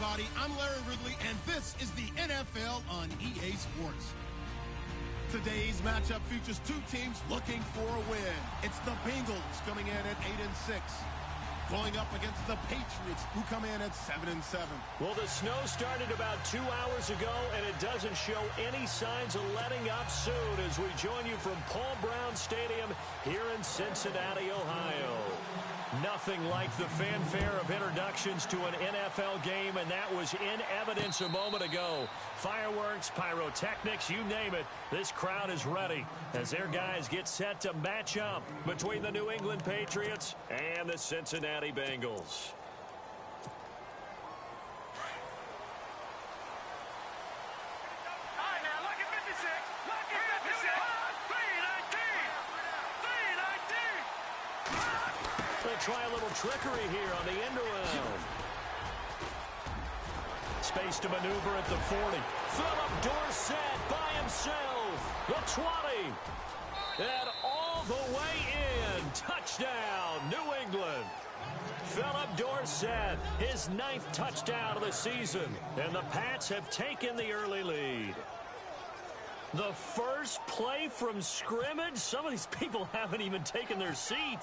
everybody. I'm Larry Ridley, and this is the NFL on EA Sports. Today's matchup features two teams looking for a win. It's the Bengals coming in at 8-6, going up against the Patriots, who come in at 7-7. Well, the snow started about 2 hours ago, and it doesn't show any signs of letting up soon as we join you from Paul Brown Stadium here in Cincinnati, Ohio. Nothing like the fanfare of introductions to an NFL game, and that was in evidence a moment ago. Fireworks, pyrotechnics, you name it, this crowd is ready as their guys get set to match up between the New England Patriots and the Cincinnati Bengals. Try a little trickery here on the end around. Space to maneuver at the 40. Philip Dorsett by himself. The 20. And all the way in. Touchdown, New England. Philip Dorsett, his 9th touchdown of the season. And the Pats have taken the early lead. The first play from scrimmage. Some of these people haven't even taken their seat.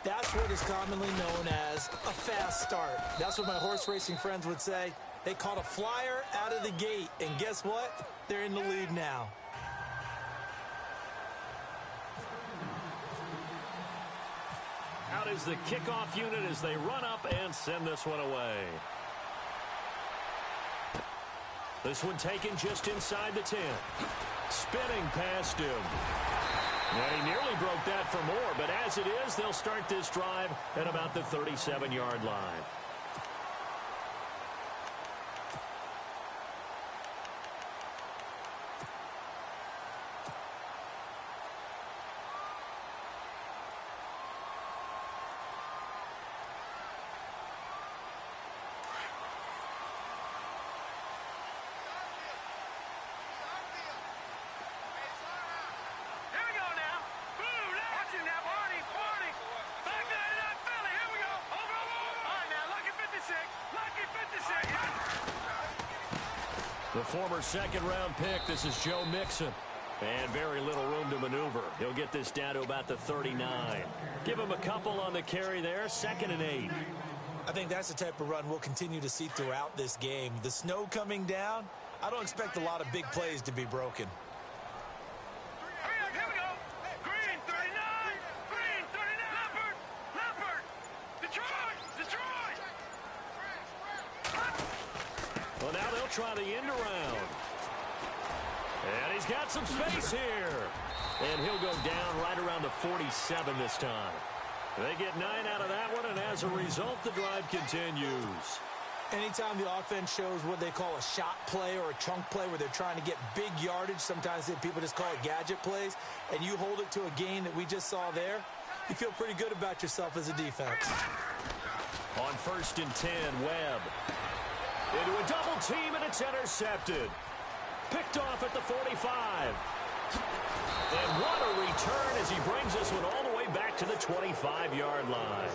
That's what is commonly known as a fast start. That's what my horse racing friends would say. They caught a flyer out of the gate, and guess what? They're in the lead now. Out is the kickoff unit as they run up and send this one away. This one taken just inside the 10. Spinning past him. And he nearly broke that for more, but as it is, they'll start this drive at about the 37-yard line. The former second-round pick, this is Joe Mixon. And very little room to maneuver. He'll get this down to about the 39. Give him a couple on the carry there, 2nd and 8. I think that's the type of run we'll continue to see throughout this game. The snow coming down, I don't expect a lot of big plays to be broken. Here we go. Green, 39. Green, 39. Leopard. Detroit. Well, now they'll try the end around. And he's got some space here. And he'll go down right around the 47 this time. They get 9 out of that one, and as a result, the drive continues. Anytime the offense shows what they call a shot play or a chunk play where they're trying to get big yardage, sometimes people just call it gadget plays, and you hold it to a gain that we just saw there, you feel pretty good about yourself as a defense. On 1st and 10, Webb. Into a double team, and it's intercepted. Picked off at the 45. And what a return as he brings this one all the way back to the 25-yard line.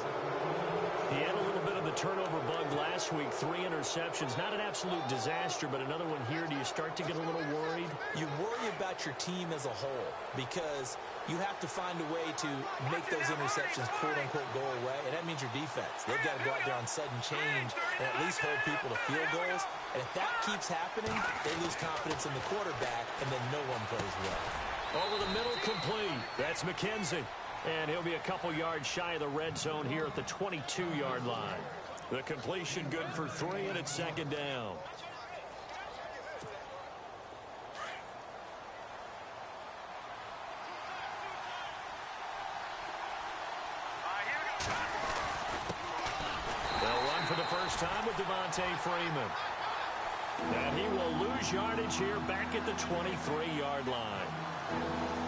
He had a little bit of the turnover bug last week, 3 interceptions. Not an absolute disaster, but another one here. Do you start to get a little worried? You worry about your team as a whole because you have to find a way to make those interceptions, quote-unquote, go away, and that means your defense. They've got to go out there on sudden change and at least hold people to field goals. And if that keeps happening, they lose confidence in the quarterback, and then no one plays well. Over the middle, complete. That's McKenzie. And he'll be a couple yards shy of the red zone here at the 22-yard line. The completion good for 3, and it's 2nd down. They'll run for the first time with Devontae Freeman. And he will lose yardage here back at the 23-yard line.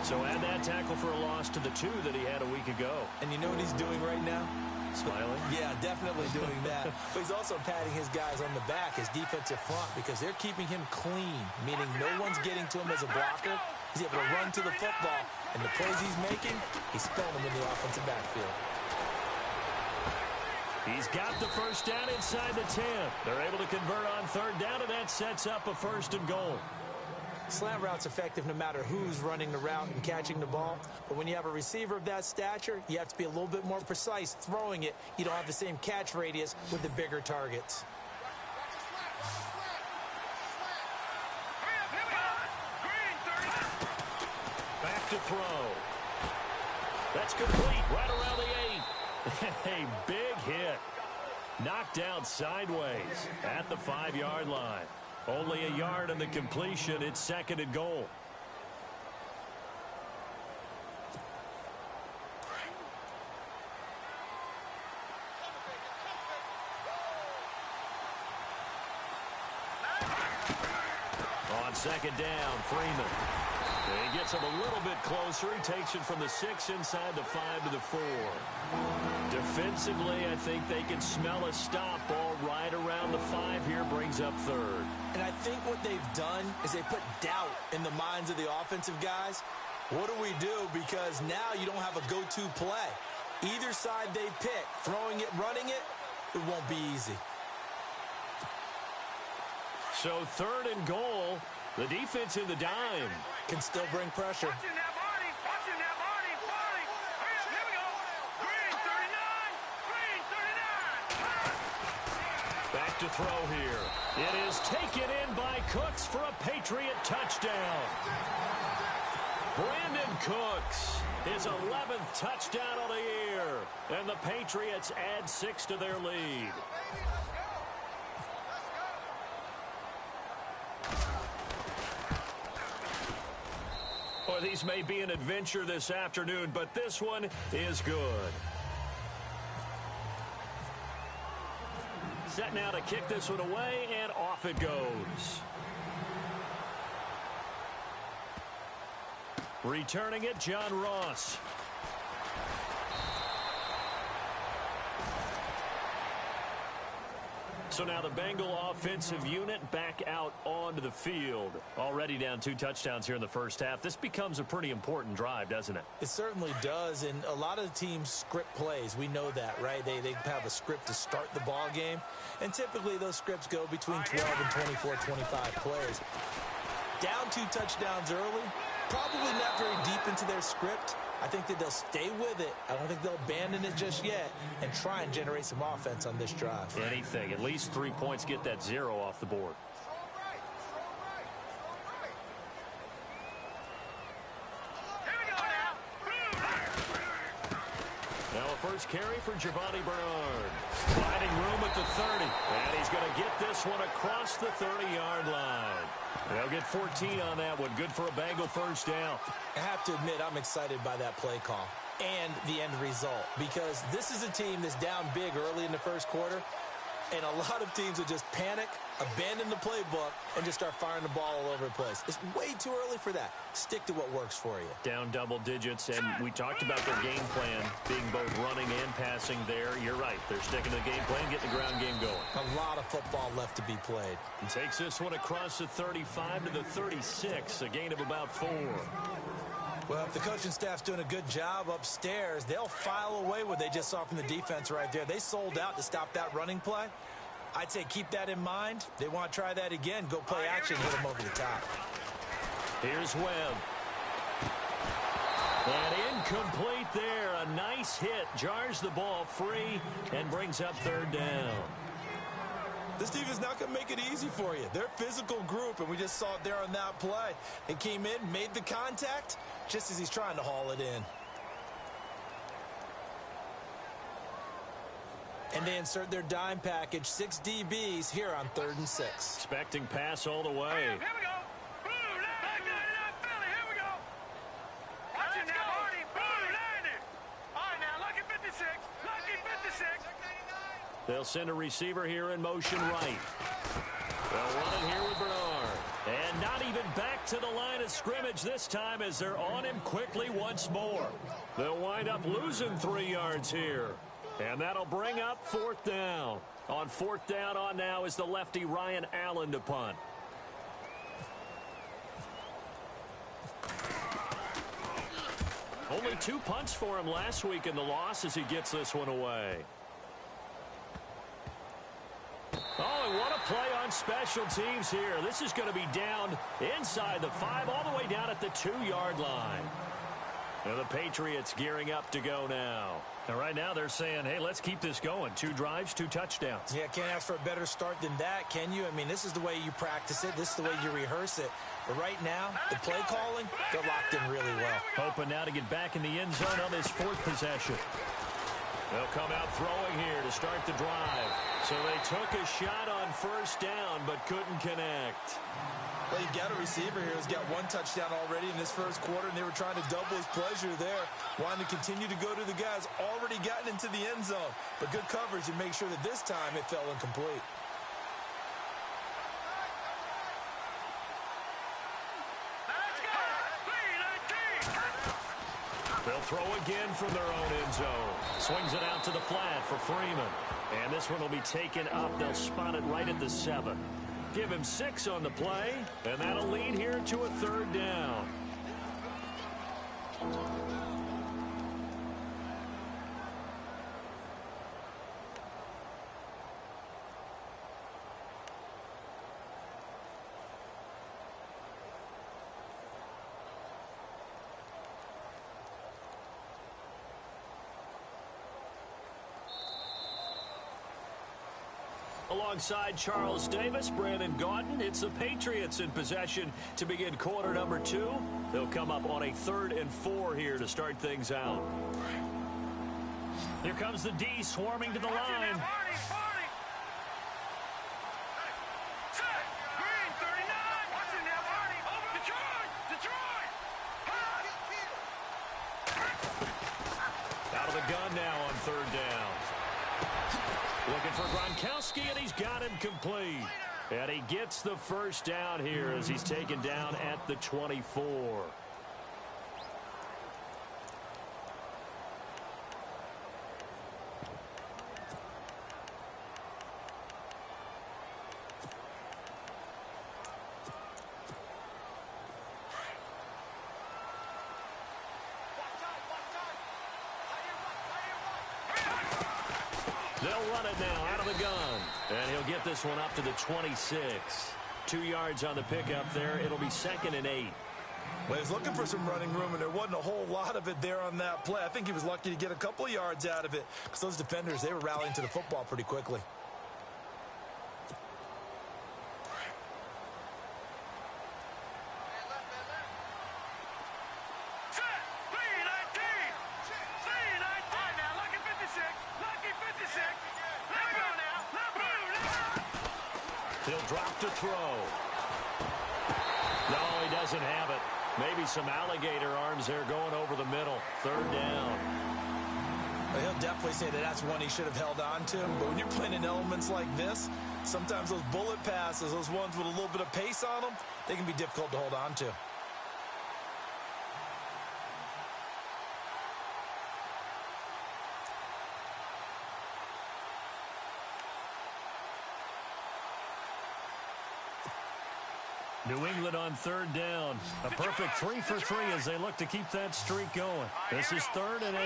So add that tackle for a loss to the 2 that he had a week ago. And you know what he's doing right now? Smiling? Yeah, definitely doing that. But he's also patting his guys on the back, his defensive front, because they're keeping him clean, meaning no one's getting to him as a blocker. He's able to run to the football, and the plays he's making, he's spelling them in the offensive backfield. He's got the first down inside the 10. They're able to convert on third down, and that sets up a 1st and goal. Slant route's effective no matter who's running the route and catching the ball. But when you have a receiver of that stature, you have to be a little bit more precise throwing it. You don't have the same catch radius with the bigger targets. Back to throw. That's complete right around the 8. A big hit. Knocked down sideways at the 5-yard line. Only a yard on the completion. It's 2nd and goal. On 2nd down, Freeman. He gets him a little bit closer. He takes it from the 6 inside the 5 to the 4. Defensively, I think they can smell a stop. Ball right around the 5 here, brings up 3rd. And I think what they've done is they put doubt in the minds of the offensive guys. What do we do? Because now you don't have a go-to play. Either side they pick, throwing it, running it, it won't be easy. So 3rd and goal. The defense in the dime. Can still bring pressure. Watching that body. Watching that body. Hurry up, here we go. Green 39. Back to throw here. It is taken in by Cooks for a Patriot touchdown. Brandon Cooks, his 11th touchdown of the year. And the Patriots add 6 to their lead. Well, these may be an adventure this afternoon, but this one is good. Set now to kick this one away, and off it goes. Returning it, John Ross. So now the Bengal offensive unit back out onto the field. Already down 2 touchdowns here in the first half. This becomes a pretty important drive, doesn't it? It certainly does, and a lot of the teams script plays. We know that, right? They have a script to start the ball game, and typically those scripts go between 12 and 24, 25 plays. Down 2 touchdowns early, probably not very deep into their script. I think that they'll stay with it. I don't think they'll abandon it just yet and try and generate some offense on this drive. Anything. At least 3 points, get that 0 off the board. Here we go now. Now a first carry for Giovanni Bernard. Finding room at the 30. And he's going to get this one across the 30-yard line. They'll get 14 on that one. Good for a Bengal first down. I have to admit, I'm excited by that play call and the end result, because this is a team that's down big early in the first quarter, and a lot of teams will just panic, abandon the playbook, and just start firing the ball all over the place. It's way too early for that. Stick to what works for you. Down double digits, and we talked about their game plan being both running and passing there. You're right. They're sticking to the game plan, getting the ground game going. A lot of football left to be played. He takes this one across the 35 to the 36, a gain of about 4. Well, if the coaching staff's doing a good job upstairs, they'll file away what they just saw from the defense right there. They sold out to stop that running play. I'd say keep that in mind. They want to try that again. Go play action, hit them over the top. Here's Webb. And incomplete there. A nice hit. Jars the ball free and brings up 3rd down. This team is not going to make it easy for you. They're a physical group, and we just saw it there on that play. They came in, made the contact, just as he's trying to haul it in. And they insert their dime package, 6 DBs here on 3rd and 6. Expecting pass all the way. Here we go. Boom, landed. Philly, here we go. Watching that body. Boom, landed. All right, now, lucky 56. Lucky 56. They'll send a receiver here in motion right. They'll run it here with Bernard. And not even back to the line of scrimmage this time as they're on him quickly once more. They'll wind up losing 3 yards here. And that'll bring up 4th down. On 4th down on now is the lefty Ryan Allen to punt. Only 2 punts for him last week in the loss as he gets this one away. play on special teams here. This is going to be down inside the 5, all the way down at the 2-yard line. And the Patriots gearing up to go now. And right now they're saying, hey, let's keep this going. 2 drives, 2 touchdowns. Yeah, can't ask for a better start than that, can you? I mean, this is the way you practice it. This is the way you rehearse it. But right now, the play calling, they're locked in really well. Hoping now to get back in the end zone on this 4th possession. They'll come out throwing here to start the drive. So they took a shot on 1st down, but couldn't connect. Well, you've got a receiver here who's got 1 touchdown already in this 1st quarter, and they were trying to double his pleasure there, wanting to continue to go to the guys already gotten into the end zone. But good coverage and make sure that this time it fell incomplete. They'll throw again from their own end zone. Swings it out to the flat for Freeman. And this one will be taken up. They'll spot it right at the 7. Give him 6 on the play, and that'll lead here to a 3rd down. Alongside Charles Davis, Brandon Gaudin, it's the Patriots in possession to begin quarter number 2. They'll come up on a 3rd and 4 here to start things out. Here comes the D swarming to the line. Out of the gun now on 3rd down. Looking for Gronkowski, and he's got him complete. And he gets the 1st down here as he's taken down at the 24. They'll run it now out of the gun. And he'll get this one up to the 26. 2 yards on the pickup there. It'll be 2nd and 8. Well, he was looking for some running room, and there wasn't a whole lot of it there on that play. I think he was lucky to get a couple of yards out of it because those defenders, they were rallying to the football pretty quickly. He'll drop to throw. No, he doesn't have it. Maybe some alligator arms there going over the middle. 3rd down. Well, he'll definitely say that that's one he should have held on to. But when you're playing in elements like this, sometimes those bullet passes, those ones with a little bit of pace on them, they can be difficult to hold on to. New England on 3rd down. A perfect 3 for 3 as they look to keep that streak going. This is 3rd and 8.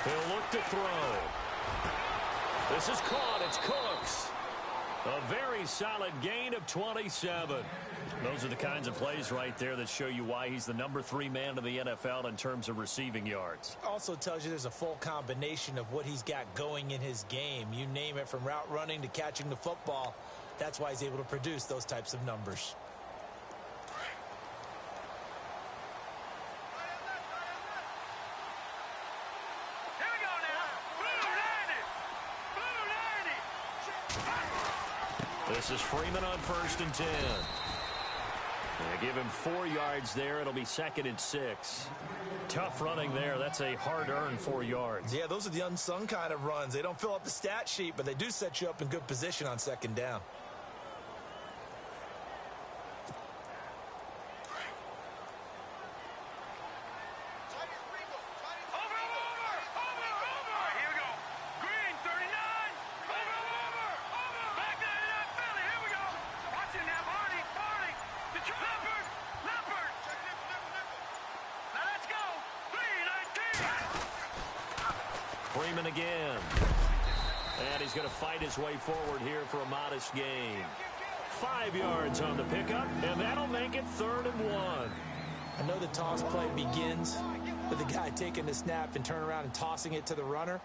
He'll look to throw. This is caught. It's Cooks. A very solid gain of 27. Those are the kinds of plays right there that show you why he's the number 3 man in the NFL in terms of receiving yards. Also tells you there's a full combination of what he's got going in his game. You name it, from route running to catching the football. That's why he's able to produce those types of numbers. This is Freeman on 1st and 10. They give him 4 yards there. It'll be 2nd and 6. Tough running there. That's a hard-earned 4 yards. Yeah, those are the unsung kind of runs. They don't fill up the stat sheet, but they do set you up in good position on 2nd down. Freeman again. And he's going to fight his way forward here for a modest gain. 5 yards on the pickup, and that'll make it 3rd and 1. I know the toss play begins with the guy taking the snap and turning around and tossing it to the runner.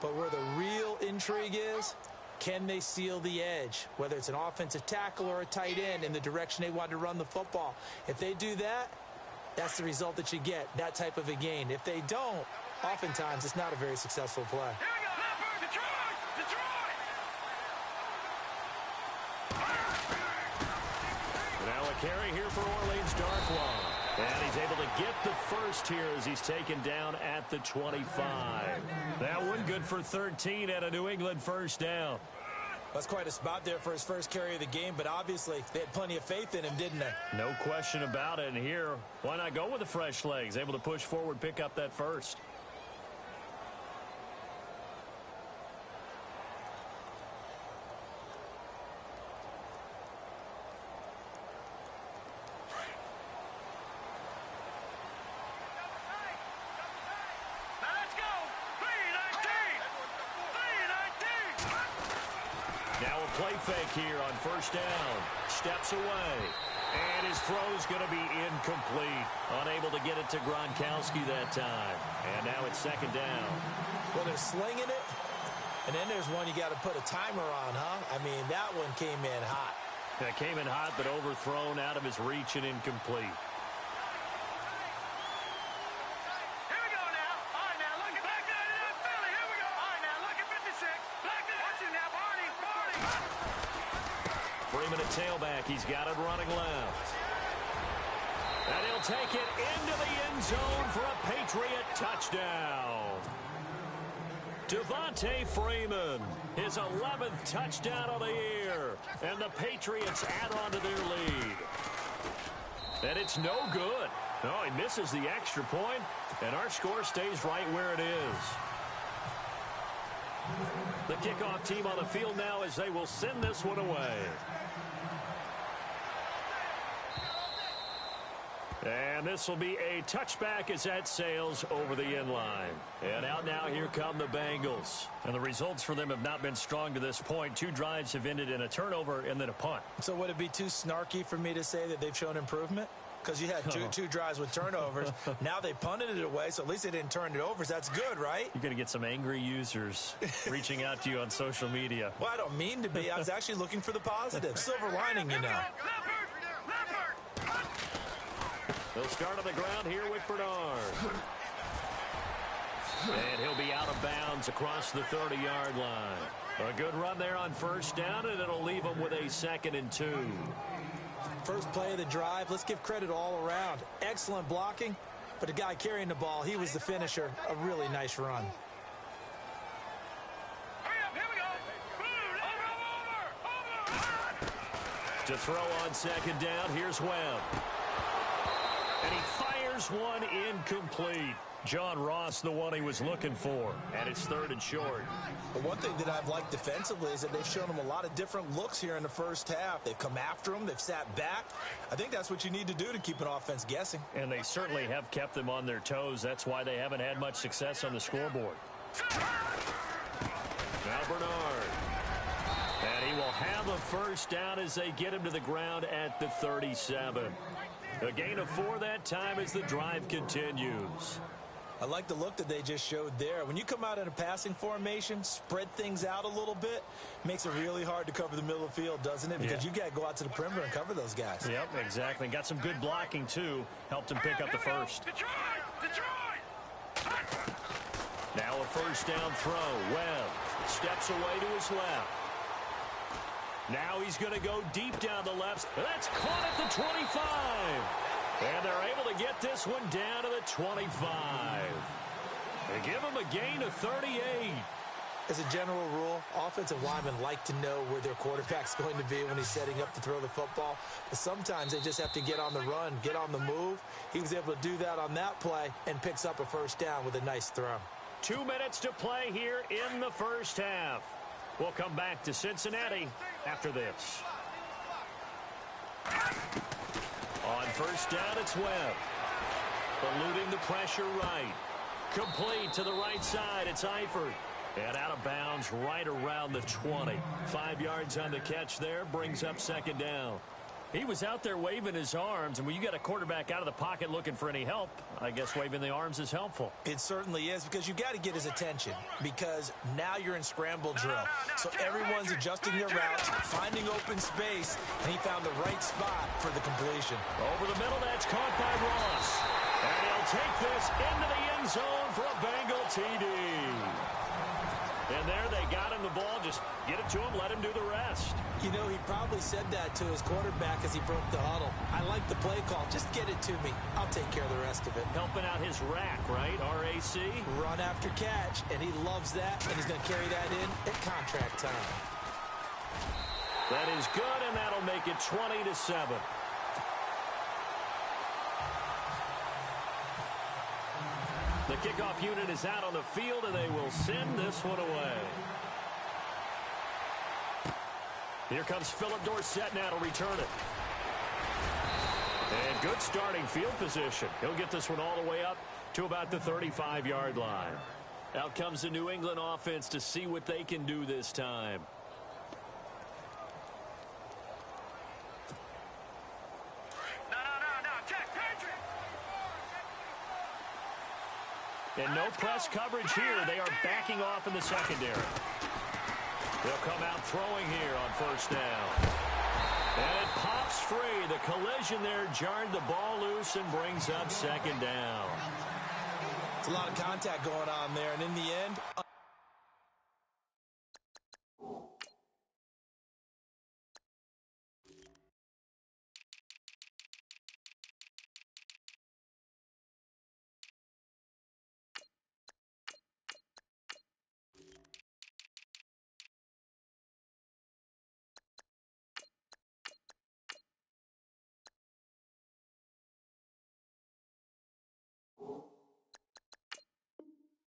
But where the real intrigue is, can they seal the edge, whether it's an offensive tackle or a tight end in the direction they want to run the football? If they do that, that's the result that you get, that type of a gain. If they don't, oftentimes it's not a very successful play. Here we go. Detroit! Now a carry here for Orleans Darkwa. And he's able to get the first here as he's taken down at the 25. That one good for 13 at a New England first down. That's quite a spot there for his first carry of the game, but obviously they had plenty of faith in him, didn't they? No question about it. And here, why not go with the fresh legs? Able to push forward, pick up that first. Play fake here on first down. Steps away. And his throw's going to be incomplete. Unable to get it to Gronkowski that time. And now it's 2nd down. Well, they're slinging it. And then there's one you got to put a timer on, huh? I mean, that one came in hot. That came in hot, but overthrown out of his reach and incomplete. Freeman at tailback. He's got it running left. And he'll take it into the end zone for a Patriot touchdown. Devontae Freeman, his 11th touchdown of the year. And the Patriots add on to their lead. And it's no good. No, he misses the extra point, and our score stays right where it is. The kickoff team on the field now as they will send this one away. And this will be a touchback as that sails over the end line. And out now, here come the Bengals. And the results for them have not been strong to this point. 2 drives have ended in a turnover and then a punt. So would it be too snarky for me to say that they've shown improvement? Because you had two drives with turnovers. Now they punted it away, so at least they didn't turn it over. So that's good, right? You're going to get some angry users reaching out to you on social media. Well, I don't mean to be. I was actually looking for the positive. Silver lining, you know. They'll start on the ground here with Bernard. And he'll be out of bounds across the 30-yard line. A good run there on first down, and it'll leave him with a 2nd and 2. First play of the drive. Let's give credit all around. Excellent blocking, but the guy carrying the ball, he was the finisher. A really nice run. To throw on 2nd down, here's Webb. And he fires one incomplete. John Ross, the one he was looking for. And it's 3rd and short. But one thing that I've liked defensively is that they've shown him a lot of different looks here in the first half. They've come after him. They've sat back. I think that's what you need to do to keep an offense guessing. And they certainly have kept them on their toes. That's why they haven't had much success on the scoreboard. Now Bernard. And he will have a first down as they get him to the ground at the 37. A gain of 4 that time as the drive continues. I like the look that they just showed there. When you come out in a passing formation, spread things out a little bit, makes it really hard to cover the middle of the field, doesn't it? Because you've got to go out to the perimeter and cover those guys. Yep, exactly. Got some good blocking, too. Helped him pick up the first. Detroit! Now a first down throw. Webb steps away to his left. Now he's going to go deep down the left. That's caught at the 25. And they're able to get this one down to the 25. They give him a gain of 38. As a general rule, offensive linemen like to know where their quarterback's going to be when he's setting up to throw the football. But sometimes they just have to get on the run, get on the move. He was able to do that on that play and picks up a first down with a nice throw. 2 minutes to play here in the first half. We'll come back to Cincinnati after this. On first down, it's Webb. Eluding the pressure right. Complete to the right side, it's Eifert. And out of bounds right around the 20. 5 yards on the catch there, brings up second down. He was out there waving his arms, and when you got a quarterback out of the pocket looking for any help, I guess waving the arms is helpful. It certainly is, because you got to get his attention, because now you're in scramble drill. So everyone's adjusting their routes, finding open space, and he found the right spot for the completion. Over the middle, that's caught by Ross. And he'll take this into the end zone for a Bengal TD. And there they got him the ball. Just get it to him, let him do the rest. You know, he probably said that to his quarterback as he broke the huddle. I like the play call. Just get it to me. I'll take care of the rest of it. Helping out his rack, right? RAC. Run after catch, and he loves that, and he's going to carry that in at contract time. That is good, and that'll make it 20-7. The kickoff unit is out on the field, and they will send this one away. Here comes Philip Dorsett now to return it. And good starting field position. He'll get this one all the way up to about the 35-yard line. Out comes the New England offense to see what they can do this time. And no press coverage here. They are backing off in the secondary. They'll come out throwing here on first down. And it pops free. The collision there jarred the ball loose and brings up second down. It's a lot of contact going on there, and in the end...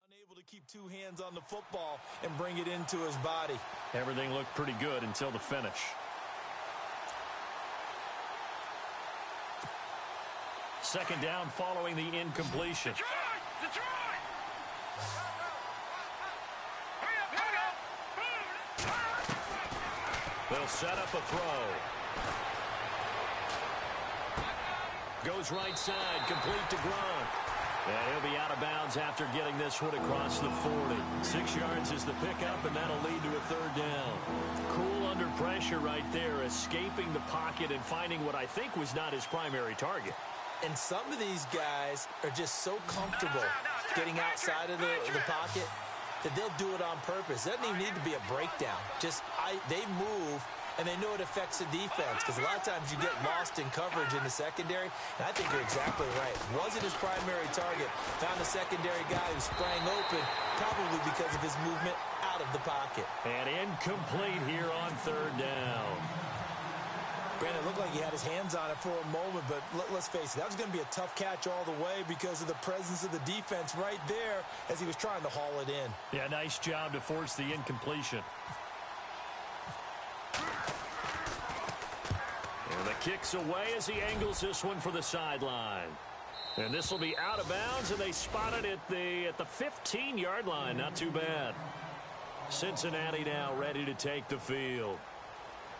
Unable to keep two hands on the football and bring it into his body. Everything looked pretty good until the finish. Second down following the incompletion. Detroit! They'll set up a throw. Goes right side, complete to Gronk. And he'll be out of bounds after getting this one across the 40. 6 yards is the pickup, and that'll lead to a third down. Cool under pressure right there, escaping the pocket and finding what I think was not his primary target. And some of these guys are just so comfortable getting outside of the pocket that they'll do it on purpose. It doesn't even need to be a breakdown. They move, and they know it affects the defense, because a lot of times you get lost in coverage in the secondary, and I think you're exactly right. Wasn't his primary target. Found a secondary guy who sprang open, probably because of his movement out of the pocket. And incomplete here on third down. Brandon, it looked like he had his hands on it for a moment, but let's face it, that was going to be a tough catch all the way because of the presence of the defense right there as he was trying to haul it in. Yeah, nice job to force the incompletion. And the kick's away as he angles this one for the sideline. And this will be out of bounds, and they spot it at the 15-yard line. Not too bad. Cincinnati now ready to take the field.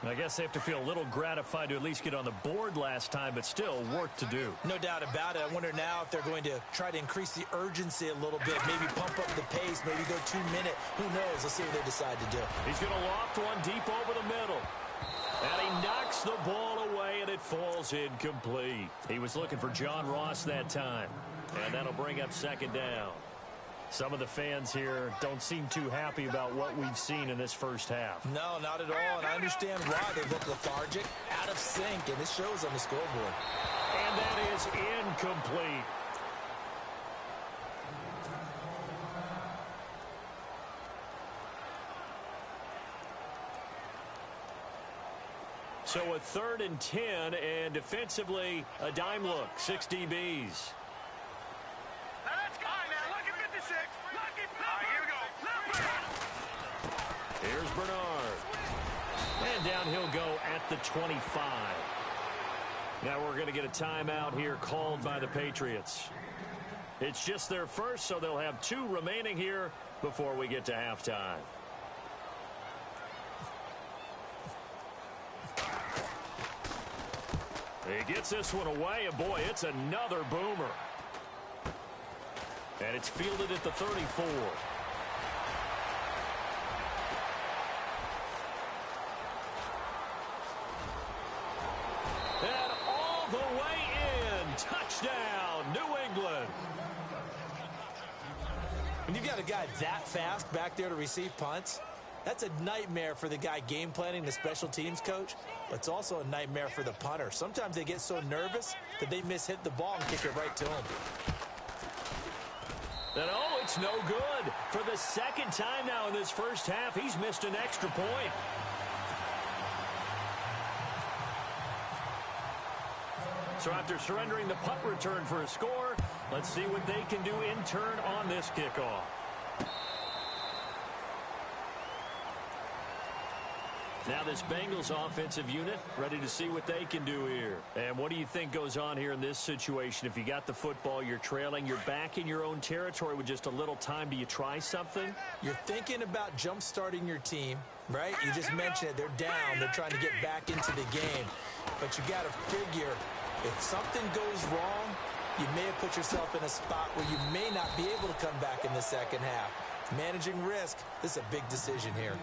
I guess they have to feel a little gratified to at least get on the board last time, but still work to do. No doubt about it. I wonder now if they're going to try to increase the urgency a little bit, maybe pump up the pace, maybe go 2 minute. Who knows? Let's see what they decide to do. He's going to loft one deep over the middle. And he knocks the ball away, and it falls incomplete. He was looking for John Ross that time. And that'll bring up second down. Some of the fans here don't seem too happy about what we've seen in this first half. No, not at all, and I understand why. They look lethargic, out of sync, and it shows on the scoreboard. And that is incomplete. So a 3rd and 10, and defensively, a dime look, 6 DBs. Here's Bernard. And down he'll go at the 25. Now we're going to get a timeout here called by the Patriots. It's just their first, so they'll have 2 remaining here before we get to halftime. He gets this one away, and boy, it's another boomer. And it's fielded at the 34. And all the way in. Touchdown, New England. When you've got a guy that fast back there to receive punts, that's a nightmare for the guy game planning, the special teams coach. But it's also a nightmare for the punter. Sometimes they get so nervous that they miss-hit the ball and kick it right to him. And oh, it's no good. For the second time now in this first half, he's missed an extra point. So after surrendering the punt return for a score, let's see what they can do in turn on this kickoff. Now this Bengals offensive unit ready to see what they can do here. And what do you think goes on here in this situation? If you got the football, you're trailing, you're back in your own territory with just a little time. Do you try something? You're thinking about jump-starting your team, right? You just mentioned it. They're down. They're trying to get back into the game. But you got to figure if something goes wrong, you may have put yourself in a spot where you may not be able to come back in the second half. Managing risk, this is a big decision here.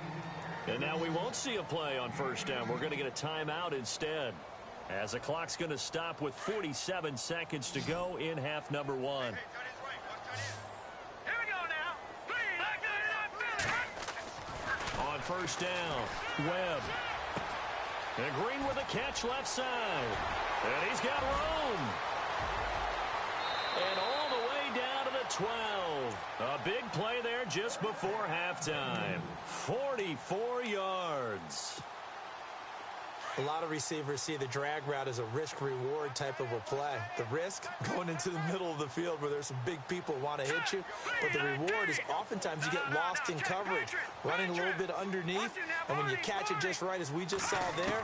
And now we won't see a play on first down. We're going to get a timeout instead, as the clock's going to stop with 47 seconds to go in half number one. Here we go now. On first down, Webb. And Green with a catch left side. And he's got room. And all the way down to the 12. A big play there just before halftime. 44 yards. A lot of receivers see the drag route as a risk-reward type of a play. The risk, going into the middle of the field where there's some big people who want to hit you. But the reward is oftentimes you get lost in coverage, running a little bit underneath. And when you catch it just right, as we just saw there,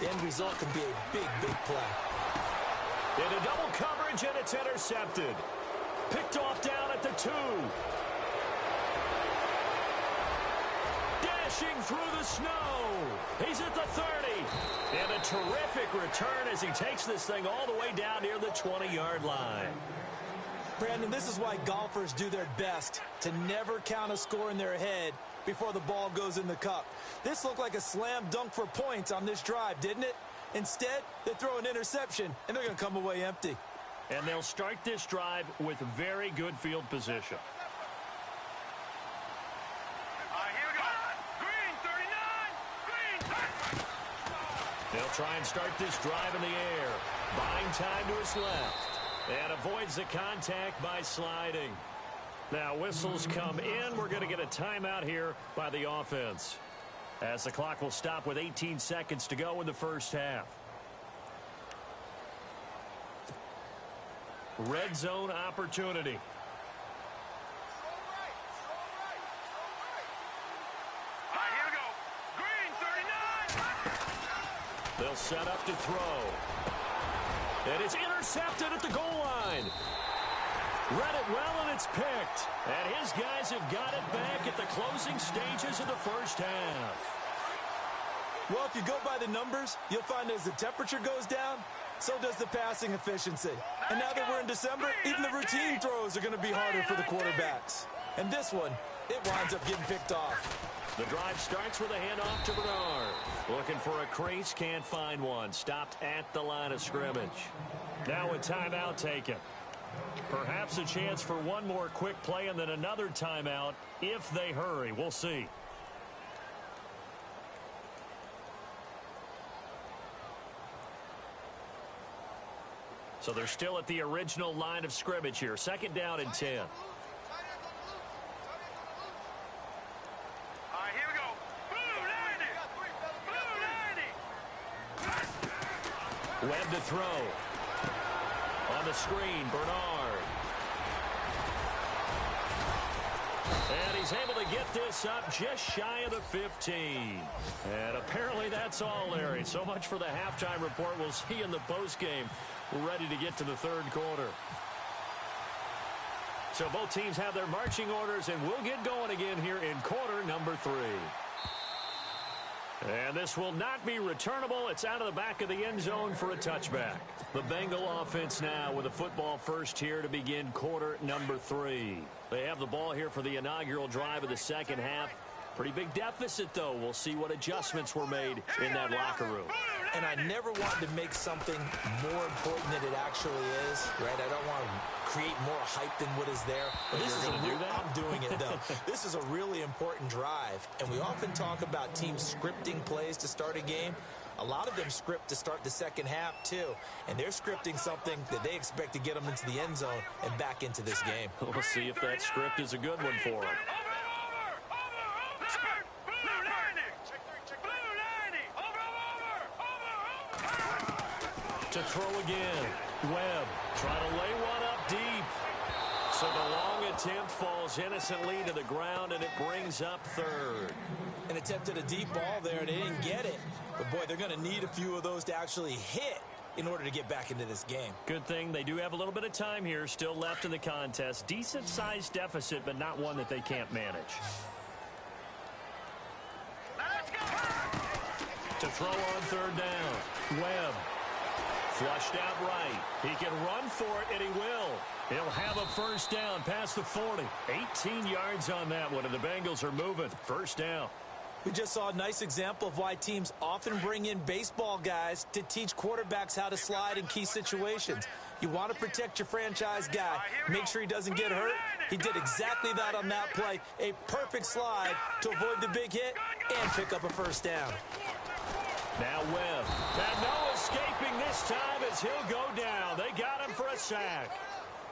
the end result can be a big, big play. Into double coverage, and it's intercepted. Picked off down at the 2. Dashing through the snow. He's at the 30. And a terrific return as he takes this thing all the way down near the 20-yard line. Brandon, this is why golfers do their best to never count a score in their head before the ball goes in the cup. This looked like a slam dunk for points on this drive, didn't it? Instead, they throw an interception, and they're going to come away empty. And they'll start this drive with very good field position. Here we go. Green, 39. Green. They'll try and start this drive in the air. Buying time to his left. And avoids the contact by sliding. Now whistles come in. We're going to get a timeout here by the offense, as the clock will stop with 18 seconds to go in the first half. Red zone opportunity. Here we go. Green, 39. They'll set up to throw. And it's intercepted at the goal line. Read it well, and it's picked. And his guys have got it back at the closing stages of the first half. Well, if you go by the numbers, you'll find as the temperature goes down, so does the passing efficiency. And now that we're in December, even the routine throws are going to be harder for the quarterbacks. And this one, it winds up getting picked off. The drive starts with a handoff to Bernard. Looking for a crease, can't find one. Stopped at the line of scrimmage. Now a timeout taken. Perhaps a chance for one more quick play and then another timeout if they hurry. We'll see. So they're still at the original line of scrimmage here. Second down and 10. Here we go. Blue 90. Blue 90. Webb to throw. On the screen, Bernard. And he's able to get this up just shy of the 15. And apparently that's all, Larry. So much for the halftime report. We'll see you in the postgame. We're ready to get to the third quarter. So both teams have their marching orders, and we'll get going again here in quarter number 3. And this will not be returnable. It's out of the back of the end zone for a touchback. The Bengal offense now with a football first here to begin quarter number 3. They have the ball here for the inaugural drive of the second half. Pretty big deficit, though. We'll see what adjustments were made in that locker room. And I never wanted to make something more important than it actually is, right? I don't want to create more hype than what is there. But this is I'm doing it, though. This is a really important drive. And we often talk about teams scripting plays to start a game. A lot of them script to start the second half, too. And they're scripting something that they expect to get them into the end zone and back into this game. We'll see if that script is a good one for them. To throw again. Webb trying to lay one up deep. So the long attempt falls innocently to the ground, and it brings up third. An attempt at a deep ball there, and they didn't get it. But, boy, they're going to need a few of those to actually hit in order to get back into this game. Good thing they do have a little bit of time here still left in the contest. Decent-sized deficit, but not one that they can't manage. Let's go! To throw on third down. Webb. Flushed out right. He can run for it, and he will. He'll have a first down past the 40. 18 yards on that one, and the Bengals are moving. First down. We just saw a nice example of why teams often bring in baseball guys to teach quarterbacks how to slide in key situations. You want to protect your franchise guy. Make sure he doesn't get hurt. He did exactly that on that play. A perfect slide to avoid the big hit and pick up a first down. Now Webb. And no escaping this time as he'll go down. They got him for a sack.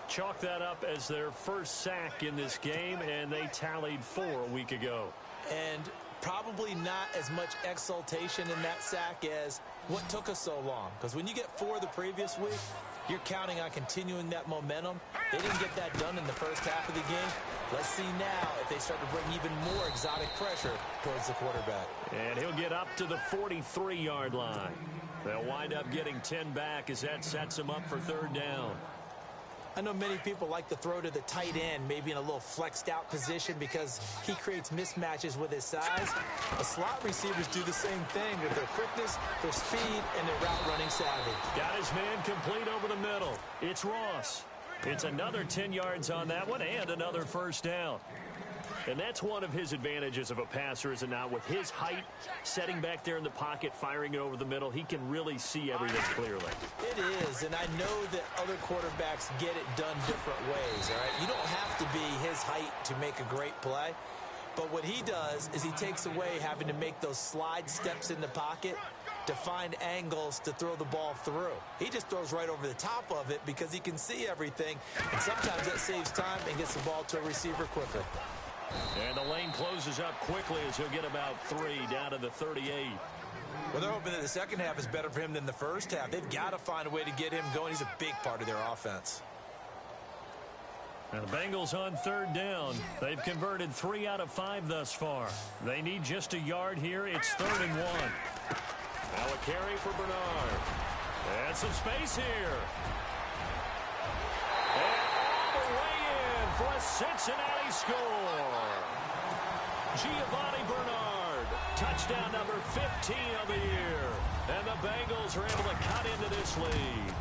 Chalk that up as their first sack in this game, and they tallied 4 a week ago. And probably not as much exultation in that sack as what took us so long. Because when you get 4 the previous week, you're counting on continuing that momentum. They didn't get that done in the first half of the game. Let's see now if they start to bring even more exotic pressure towards the quarterback. And he'll get up to the 43-yard line. They'll wind up getting 10 back as that sets him up for third down. I know many people like to throw to the tight end, maybe in a little flexed out position because he creates mismatches with his size. The slot receivers do the same thing with their quickness, their speed, and their route running savvy. Got his man complete over the middle. It's Ross. It's another 10 yards on that one and another first down. And that's one of his advantages of a passer, is it not? With his height, setting back there in the pocket, firing it over the middle, he can really see everything clearly. It is, and I know that other quarterbacks get it done different ways, all right? You don't have to be his height to make a great play. But what he does is he takes away having to make those slide steps in the pocket to find angles to throw the ball through. He just throws right over the top of it because he can see everything, and sometimes that saves time and gets the ball to a receiver quicker. And the lane closes up quickly as he'll get about 3 down to the 38. Well, they're hoping that the second half is better for him than the first half. They've got to find a way to get him going. He's a big part of their offense. And the Bengals on third down. They've converted 3 out of 5 thus far. They need just a yard here. It's 3rd and 1. Now a carry for Bernard. And some space here. And all the way in for a Cincinnati score. Giovanni Bernard. Touchdown number 15 of the year. And the Bengals are able to cut into this lead.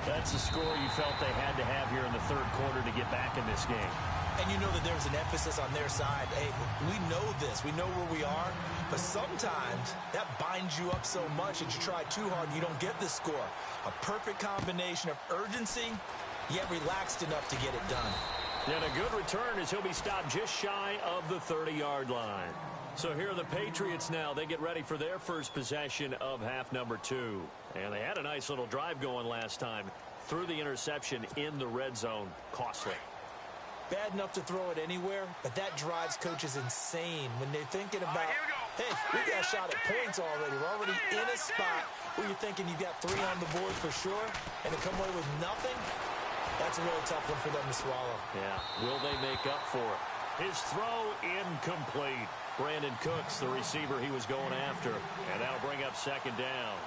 That's a score you felt they had to have here in the third quarter to get back in this game. And you know that there's an emphasis on their side. Hey, we know this. We know where we are. But sometimes that binds you up so much that you try too hard and you don't get the score. A perfect combination of urgency, yet relaxed enough to get it done. And a good return as he'll be stopped just shy of the 30-yard line. So here are the Patriots now. They get ready for their first possession of half number 2. And they had a nice little drive going last time. Threw the interception in the red zone. Costly. Bad enough to throw it anywhere, but that drives coaches insane when they're thinking about, hey, we got a shot at points already. We're already in a spot where you're thinking you've got 3 on the board for sure, and to come away with nothing, that's a really tough one for them to swallow. Yeah, will they make up for it? His throw incomplete. Brandon Cooks, the receiver he was going after, and that'll bring up 2nd down.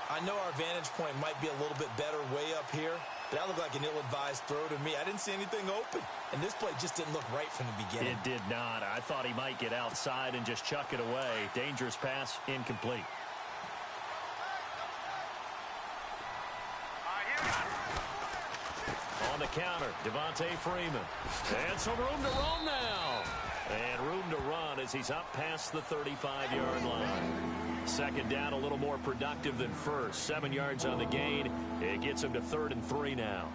I know our vantage point might be a little bit better way up here, That looked like an ill-advised throw to me. I didn't see anything open. And this play just didn't look right from the beginning. It did not. I thought he might get outside and just chuck it away. Dangerous pass, incomplete. On the counter, Devontae Freeman. And some room to run now. And room to run as he's up past the 35-yard line. Second down, a little more productive than first. 7 yards on the gain. It gets him to 3rd and 3 now.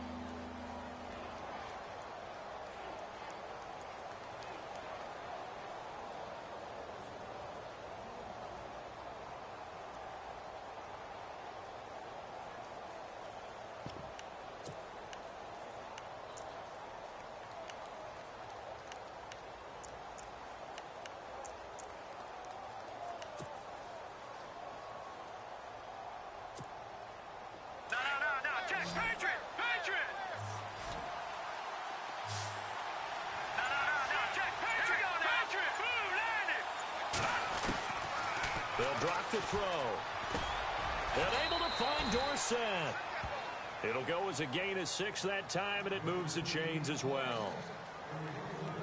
They'll drop the throw. And able to find Dorsett. It'll go as a gain of 6 that time, and it moves the chains as well.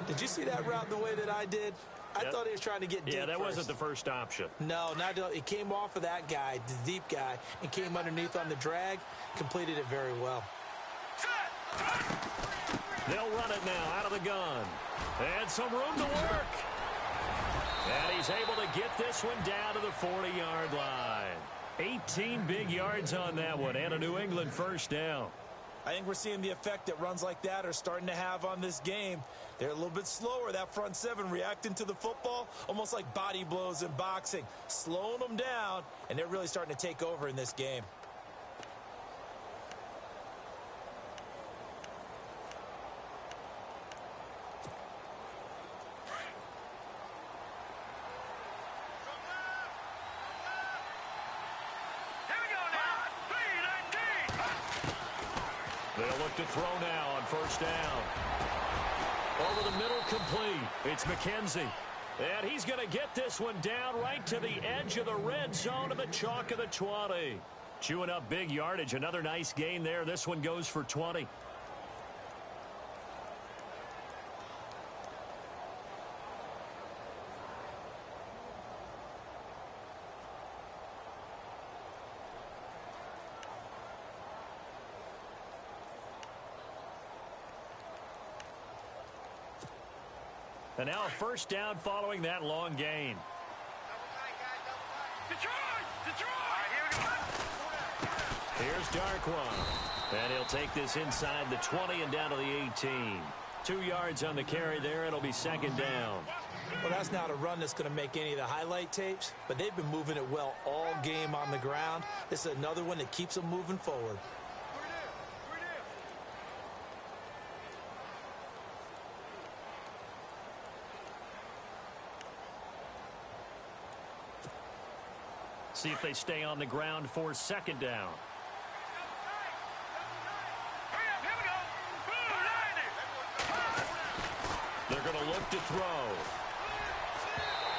Did you see that route the way that I did? I thought he was trying to get deep. Yeah, that first. wasn't the first option. No, it came off of that guy, the deep guy, and came underneath on the drag, completed it very well. They'll run it now out of the gun. And some room to work. And he's able to get this one down to the 40-yard line. 18 big yards on that one, and a New England first down. I think we're seeing the effect that runs like that are starting to have on this game. They're a little bit slower, that front seven, reacting to the football, almost like body blows in boxing, slowing them down, and they're really starting to take over in this game. They'll look to throw now on first down. Over the middle, complete. It's McKenzie. And he's going to get this one down right to the edge of the red zone of the chalk of the 20. Chewing up big yardage. Another nice gain there. This one goes for 20. And now a first down following that long gain. Here's Darkwa. And he'll take this inside the 20 and down to the 18. 2 yards on the carry there. It'll be second down. Well, that's not a run that's going to make any of the highlight tapes, but they've been moving it well all game on the ground. This is another one that keeps them moving forward. See if they stay on the ground for second down. They're going to look to throw.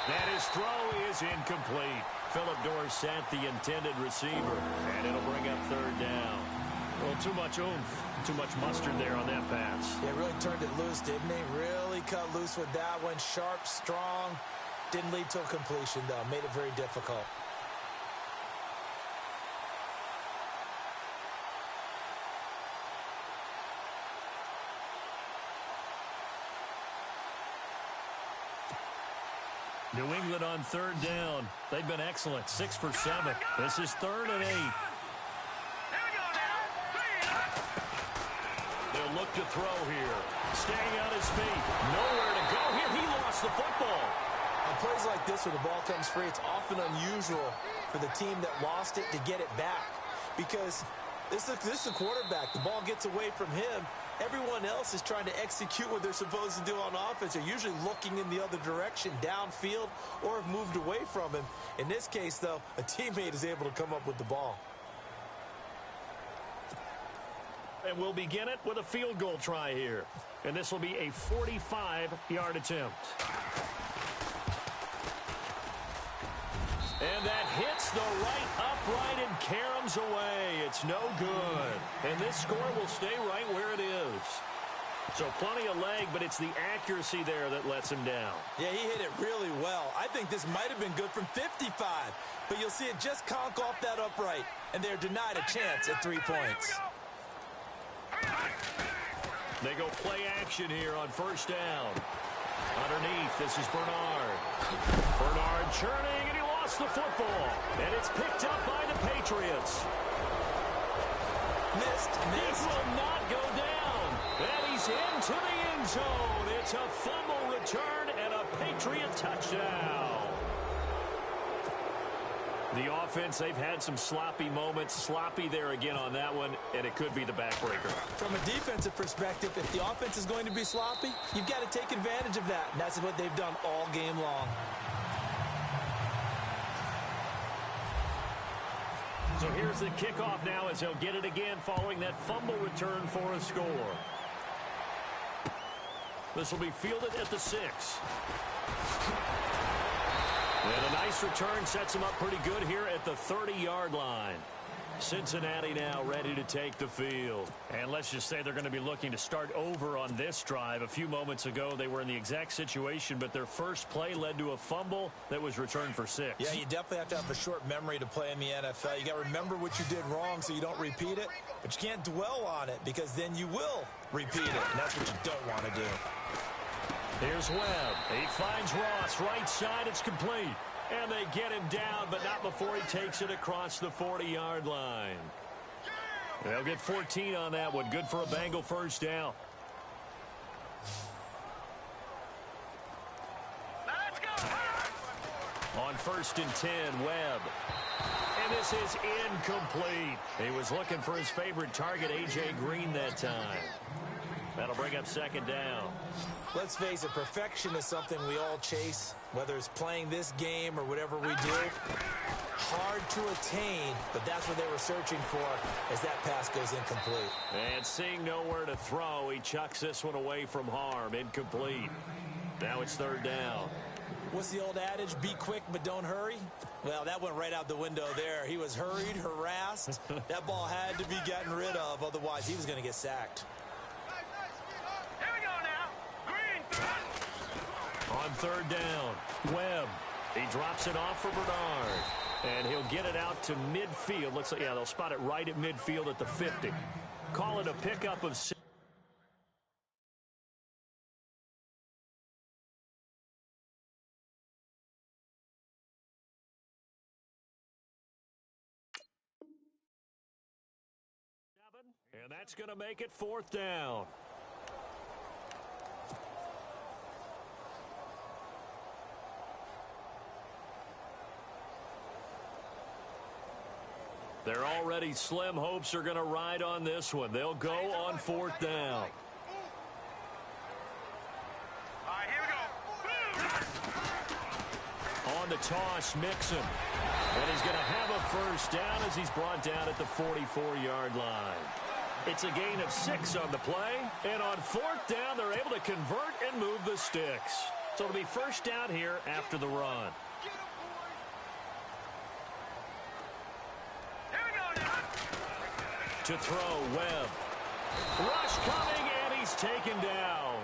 And his throw is incomplete. Philip Dorsett, the intended receiver. And it'll bring up third down. Well, too much oomph, too much mustard there on that pass. Yeah, really turned it loose, didn't he? Really cut loose with that one. Sharp, strong. Didn't lead to a completion, though. Made it very difficult. New England on third down. They've been excellent. 6 for 7. This is 3rd and 8. They'll look to throw here. Staying on his feet. Nowhere to go here. He lost the football. On plays like this where the ball comes free, it's often unusual for the team that lost it to get it back. Because this is a quarterback. The ball gets away from him. Everyone else is trying to execute what they're supposed to do on offense. They're usually looking in the other direction, downfield, or have moved away from him. In this case, though, a teammate is able to come up with the ball. And we'll begin it with a field goal try here. And this will be a 45-yard attempt. And that hits the right right and caroms away. It's no good. And this score will stay right where it is. So plenty of leg, but it's the accuracy there that lets him down. Yeah, he hit it really well. I think this might have been good from 55. But you'll see it just conk off that upright. And they're denied a chance at 3 points. They go play action here on first down. Underneath, this is Bernard. Bernard churning, and he lost the football. And it's picked up by the Patriots. Missed. This will not go down. And he's into the end zone. It's a fumble return and a Patriot touchdown. The offense, they've had some sloppy moments. Sloppy there again on that one, and it could be the backbreaker. From a defensive perspective, if the offense is going to be sloppy, you've got to take advantage of that. And that's what they've done all game long. So here's the kickoff now as he'll get it again following that fumble return for a score. This will be fielded at the 6. And a nice return sets him up pretty good here at the 30-yard line. Cincinnati now ready to take the field. And let's just say they're going to be looking to start over on this drive. A few moments ago, they were in the exact situation, but their first play led to a fumble that was returned for 6. Yeah, you definitely have to have a short memory to play in the NFL. You got to remember what you did wrong so you don't repeat it, but you can't dwell on it because then you will repeat it, and that's what you don't want to do. Here's Webb. He finds Ross right side. It's complete. And they get him down, but not before he takes it across the 40-yard line. They'll get 14 on that one. Good for a Bengal first down. Let's go. On 1st and 10, Webb. And this is incomplete. He was looking for his favorite target, A.J. Green, that time. That'll bring up 2nd down. Let's face it, perfection is something we all chase, whether it's playing this game or whatever we do. Hard to attain, but that's what they were searching for as that pass goes incomplete. And seeing nowhere to throw, he chucks this one away from harm. Incomplete. Now it's 3rd down. What's the old adage? Be quick, but don't hurry? Well, that went right out the window there. He was hurried, harassed. That ball had to be gotten rid of, otherwise he was going to get sacked. On 3rd down, Webb. He drops it off for Bernard. And he'll get it out to midfield. Looks like, yeah, they'll spot it right at midfield at the 50. Call it a pickup of 6. And that's going to make it 4th down. They're already slim hopes are going to ride on this one. They'll go on 4th down. All right, here we go. On the toss, Mixon. And he's going to have a 1st down as he's brought down at the 44-yard line. It's a gain of 6 on the play. And on 4th down, they're able to convert and move the sticks. So it'll be 1st down here after the run. To throw, Webb. Rush coming, and he's taken down.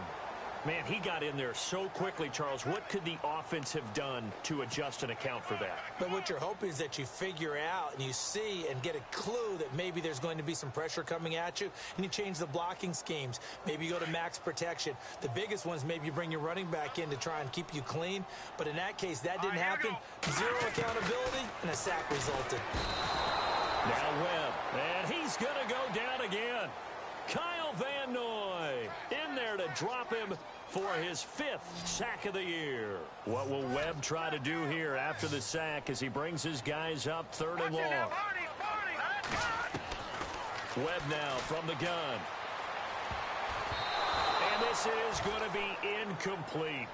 Man, he got in there so quickly, Charles. What could the offense have done to adjust and account for that? But what you're hoping is that you figure out and you see and get a clue that maybe there's going to be some pressure coming at you, and you change the blocking schemes. Maybe you go to max protection. The biggest ones, maybe you bring your running back in to try and keep you clean. But in that case, that didn't happen. 0 accountability, and a sack resulted. Now Webb, and he's going to go down again. Kyle Van Noy in there to drop him for his 5th sack of the year. What will Webb try to do here after the sack as he brings his guys up 3rd and long? Webb now from the gun. And this is going to be incomplete.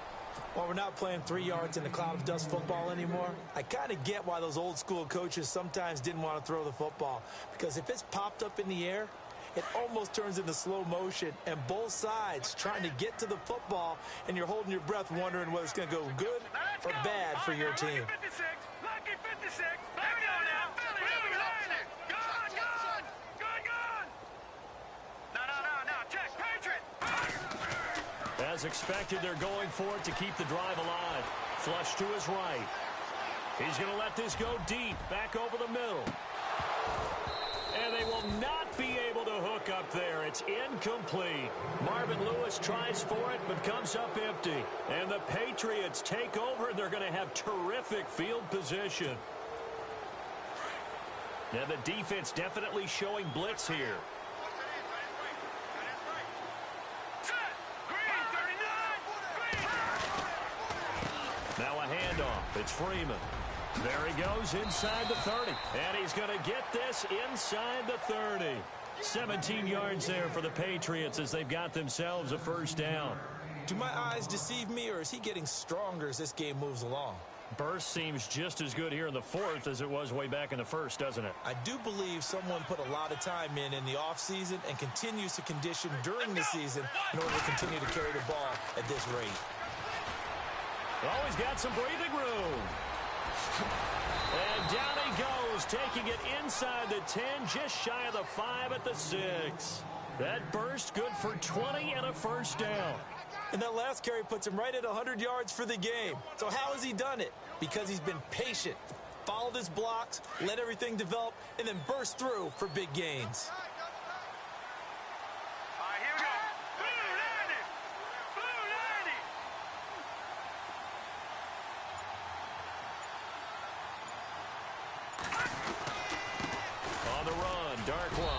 While we're not playing 3 yards in the cloud of dust football anymore, I kind of get why those old school coaches sometimes didn't want to throw the football. Because if it's popped up in the air, it almost turns into slow motion, and both sides trying to get to the football, and you're holding your breath wondering whether it's going to go good or bad for your team. Lucky 56. Lucky 56. Here we go now. Here we As expected, they're going for it to keep the drive alive. Flush to his right. He's going to let this go deep, back over the middle. And they will not be able to hook up there. It's incomplete. Marvin Lewis tries for it, but comes up empty. And the Patriots take over, and they're going to have terrific field position. Now the defense definitely showing blitz here. Now a handoff. It's Freeman. There he goes inside the 30. And he's going to get this inside the 30. 17 yards there for the Patriots as they've got themselves a first down. Do my eyes deceive me, or is he getting stronger as this game moves along? Burst seems just as good here in the fourth as it was way back in the first, doesn't it? I do believe someone put a lot of time in the offseason and continues to condition during the season in order to continue to carry the ball at this rate. Oh, he's got some breathing room. And down he goes, taking it inside the 10, just shy of the 5 at the 6. That burst good for 20 and a first down. And that last carry puts him right at 100 yards for the game. So how has he done it? Because he's been patient, followed his blocks, let everything develop, and then burst through for big gains. All right, here we go. Blue 90. Blue 90. On the run, Darkwa.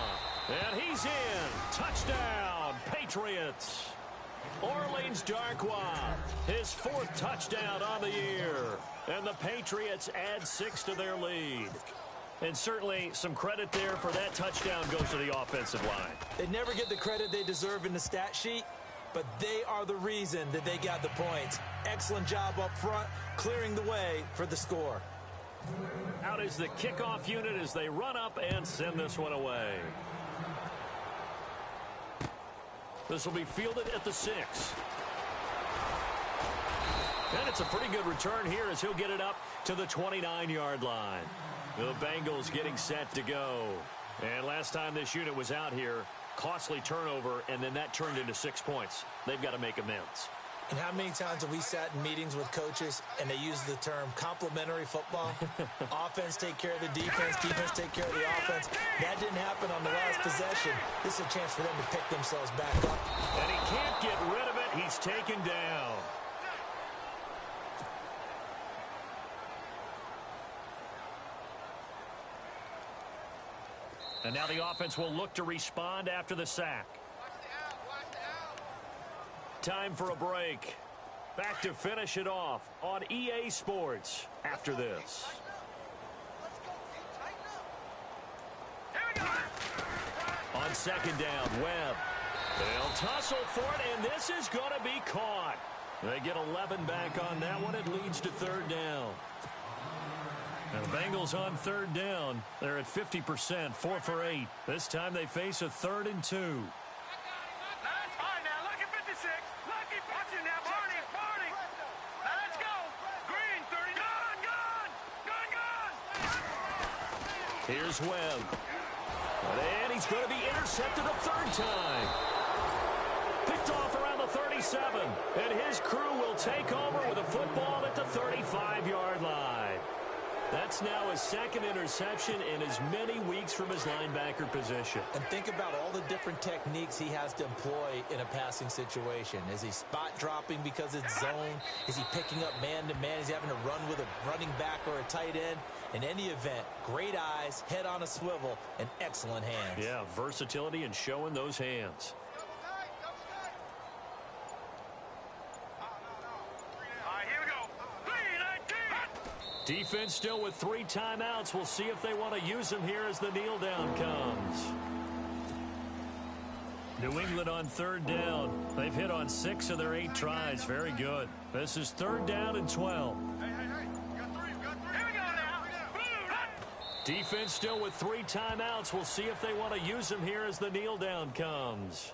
And he's in. Touchdown, Patriots. Orleans Darkwa, his 4th touchdown on the year. And the Patriots add 6 to their lead. And certainly some credit there for that touchdown goes to the offensive line. They never get the credit they deserve in the stat sheet, but they are the reason that they got the points. Excellent job up front, clearing the way for the score. Out is the kickoff unit as they run up and send this one away. This will be fielded at the 6. And it's a pretty good return here as he'll get it up to the 29-yard line. The Bengals getting set to go. And last time this unit was out here, costly turnover, and then that turned into 6 points. They've got to make amends. And how many times have we sat in meetings with coaches and they use the term complementary football? Offense take care of the defense, defense take care of the offense. That didn't happen on the last possession. This is a chance for them to pick themselves back up. And he can't get rid of it. He's taken down. And now the offense will look to respond after the sack. Time for a break. Back to finish it off on EA Sports after this. On second down, Webb. They'll tussle for it, and this is going to be caught. They get 11 back on that one. It leads to third down. And the Bengals on third down. They're at 50%, 4 for 8. This time they face a 3rd and 2. Here's Webb. And he's going to be intercepted a 3rd time. Picked off around the 37. And his crew will take over with a football at the 35-yard line. That's now his 2nd interception in as many weeks from his linebacker position. And think about all the different techniques he has to employ in a passing situation. Is he spot dropping because it's zone? Is he picking up man-to-man? Is he having to run with a running back or a tight end? In any event, great eyes, head on a swivel, and excellent hands. Yeah, versatility and showing those hands. Defense still with 3 timeouts. We'll see if they want to use them here as the kneel down comes. New England on third down. They've hit on 6 of their 8 tries. Very good. This is 3rd down and 12. Defense still with 3 timeouts. We'll see if they want to use them here as the kneel down comes.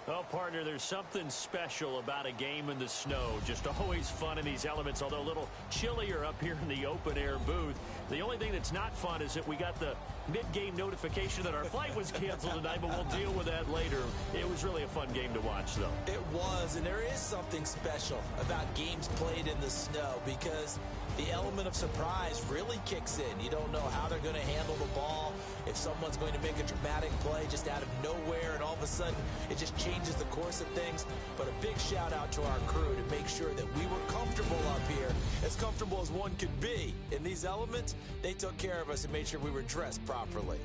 Well, Partner, there's something special about a game in the snow. Just always fun in these elements, although a little chillier up here in the open-air booth. The only thing that's not fun is that we got the mid-game notification that our flight was canceled tonight, but we'll deal with that later. It was really a fun game to watch, though. It was, and there is something special about games played in the snow because the element of surprise really kicks in. You don't know how they're going to handle the ball, if someone's going to make a dramatic play just out of nowhere, and all of a sudden it just changes the course of things. But a big shout out to our crew to make sure that we were comfortable up here, as comfortable as one could be. In these elements, they took care of us and made sure we were dressed properly.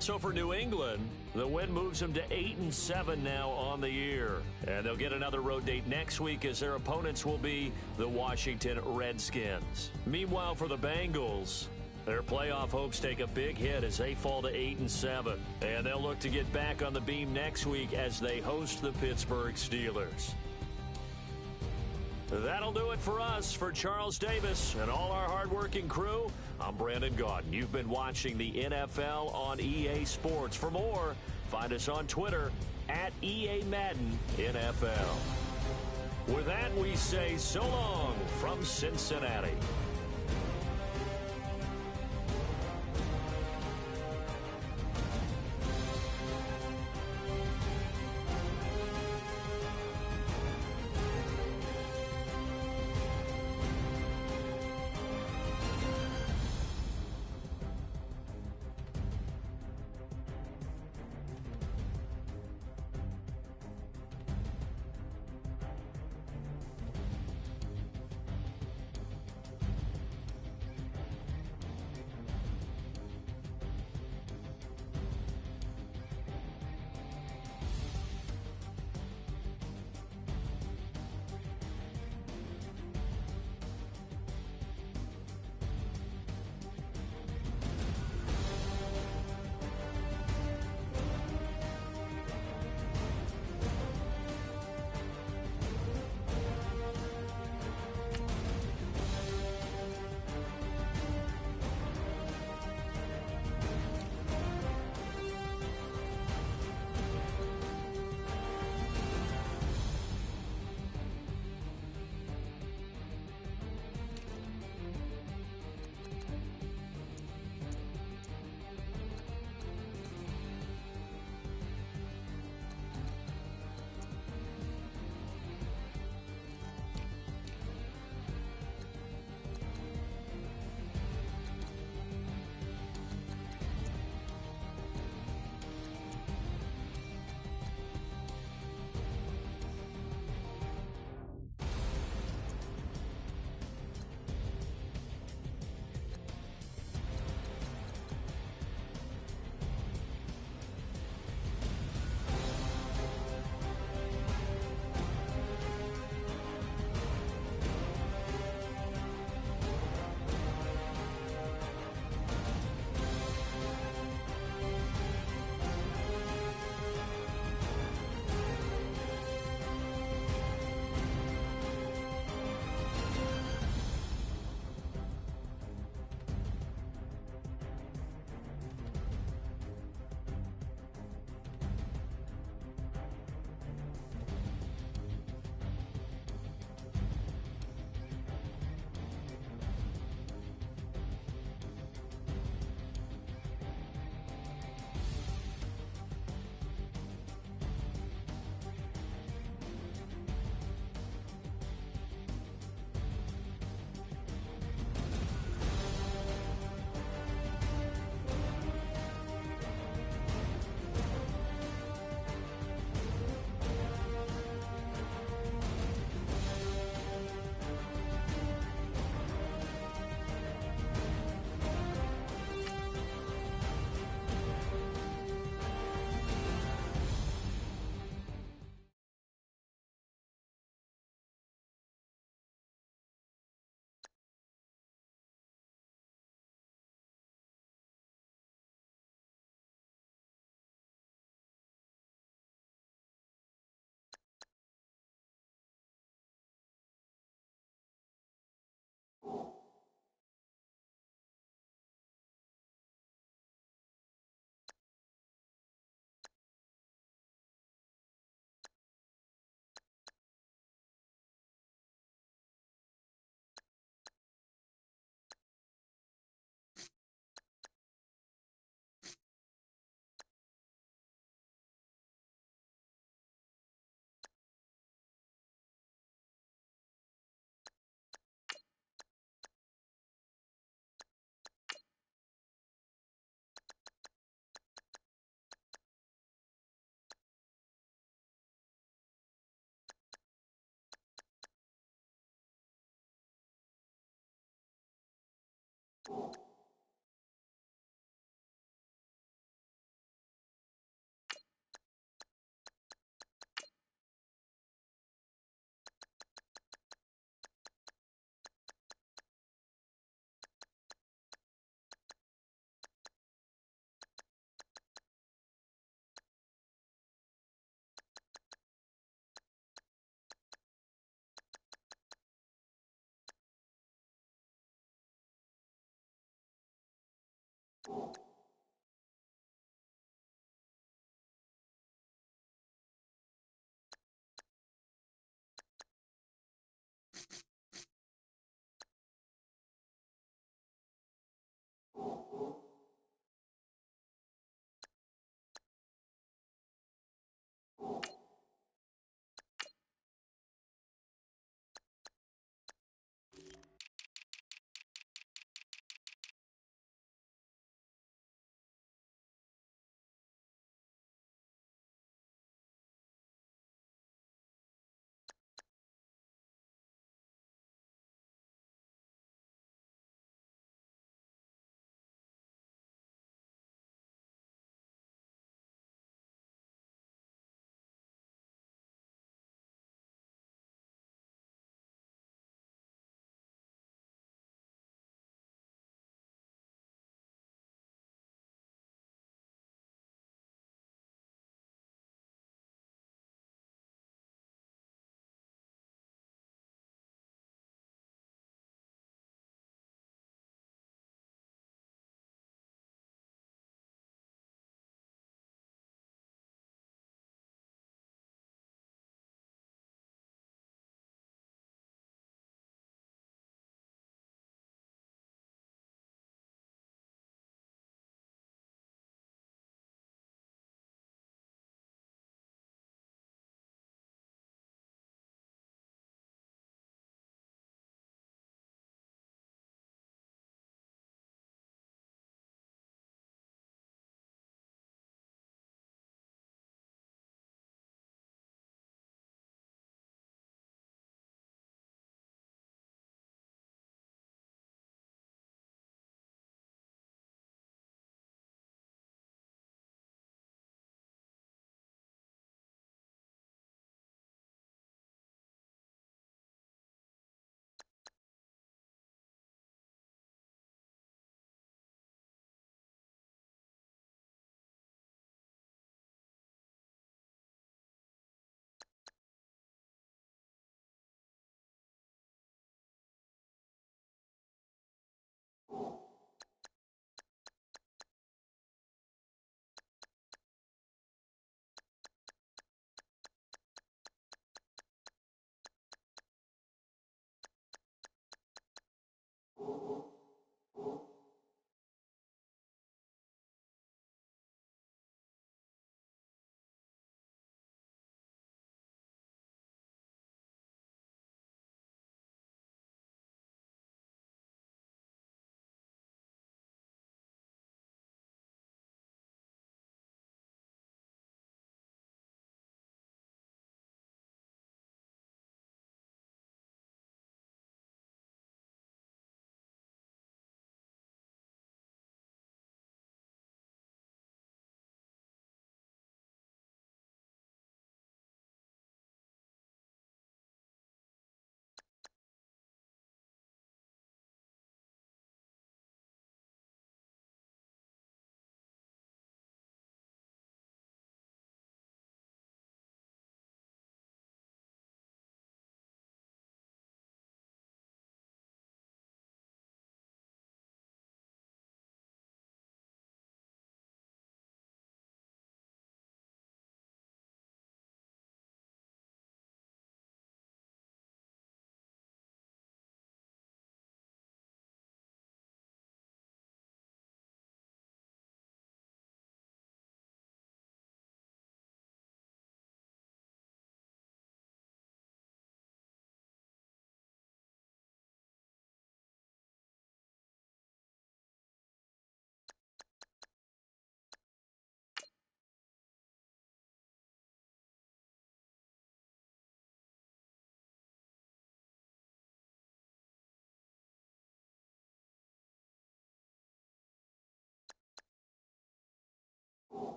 So for New England, the win moves them to 8-7 now on the year. And they'll get another road date next week as their opponents will be the Washington Redskins. Meanwhile, for the Bengals, their playoff hopes take a big hit as they fall to 8-7. And they'll look to get back on the beam next week as they host the Pittsburgh Steelers. That'll do it for us. For Charles Davis and all our hardworking crew, I'm Brandon Gaudin. You've been watching the NFL on EA Sports. For more, find us on Twitter at EA Madden NFL. With that, we say so long from Cincinnati.